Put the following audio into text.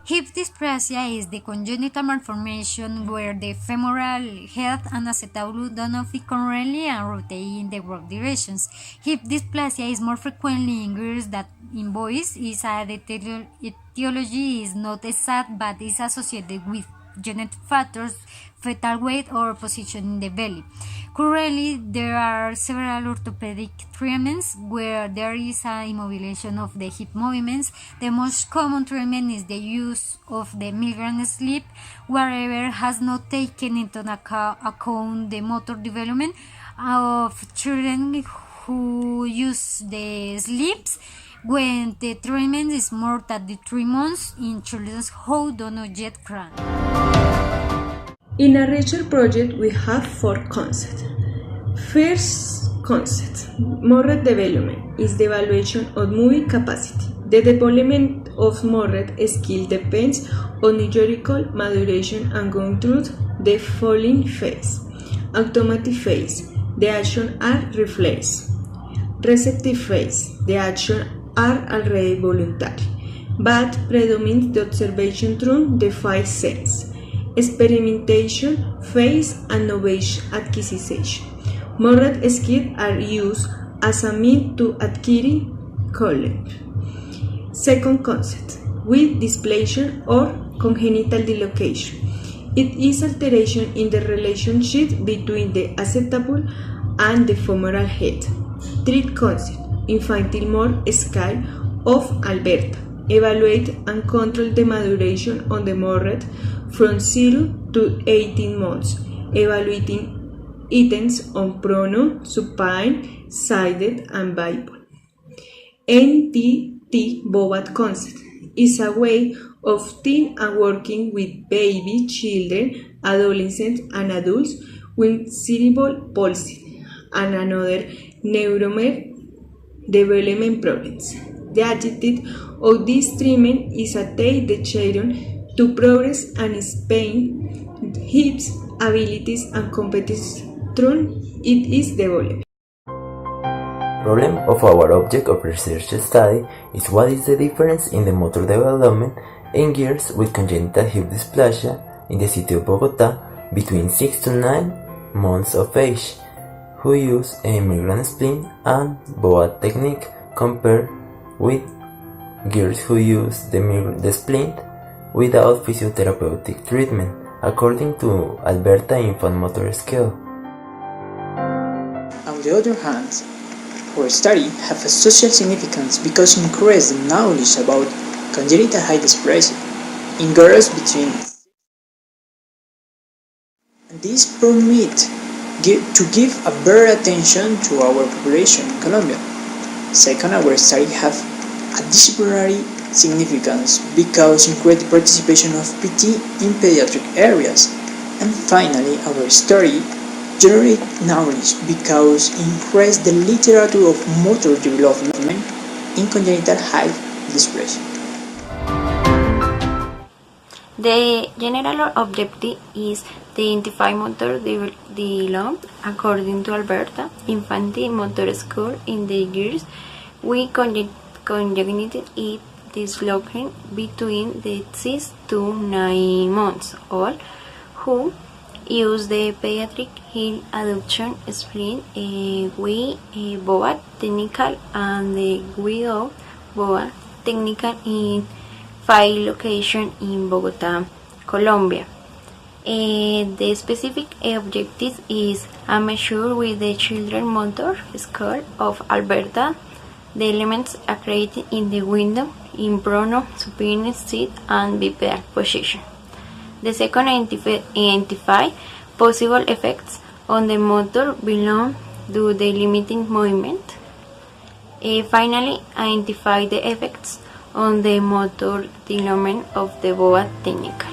Hip dysplasia is the congenital malformation where the femoral head and acetabulum do not fit correctly and rotate in the wrong directions. Hip dysplasia is more frequently in girls than in boys. The etiology is not exact but is associated with genetic factors, fetal weight, or position in the belly. Currently, there are several orthopedic treatments where there is an immobilization of the hip movements. The most common treatment is the use of the Milgram slip, wherever has not taken into account the motor development of children who use the slips when the treatment is more than 3 months in children who do not yet crawl. In a research project, we have 4 concepts. First concept, motor development, is the evaluation of moving capacity. The development of motor skill depends on neurological maturation and going through the following phase. Automatic phase, the actions are reflex. Receptive phase, the actions are already voluntary, but predominates the observation through the 5 senses. Experimentation phase and knowledge acquisition. Motor skills are used as a means to acquire knowledge. Second concept, with dysplasia or congenital dislocation. It is alteration in the relationship between the acetabulum and the femoral head. Third concept, infantile motor scale of Alberta. Evaluate and control the maturation on the motor from 0 to 18 months, evaluating items on prono, supine, sided, and bible. NTT Bobath concept is a way of teen and working with baby, children, adolescents, and adults with cerebral palsy and another neuromer development problems. The objective of this treatment is to take the children to progress and expand hips, abilities, and competence through it is developed. Problem of our object of research study is what is the difference in the motor development in girls with congenital hip dysplasia in the city of Bogota between 6 to 9 months of age, who use a Milgram splint and Bobath technique compared with girls who use the splint without physiotherapeutic treatment, according to Alberta Infant Motor Scale. On the other hand, our study has a social significance because it increases the knowledge about congenital hip dysplasia in girls between. This permits to give a better attention to our population in Colombia. Second, our study has a disciplinary significance because it increases the participation of PT in pediatric areas. And finally, our study generates knowledge because it increases the literature of motor development in congenital hip dysplasia. The general objective is to identify motor development according to Alberta Infantile Motor School in the girls with congenital hip dysplasia between the 6 to 9 months old who use the pediatric heel adduction splint with Bobath technical and the without Bobath technical in 5 locations in Bogota, Colombia. The specific objective is a measure with the children motor score of Alberta, the elements accredited in the window in prono, supine, sit, and bipedal position. The second, identify possible effects on the motor belong to the limiting movement. Finally, identify the effects on the motor development of the Bobath technique.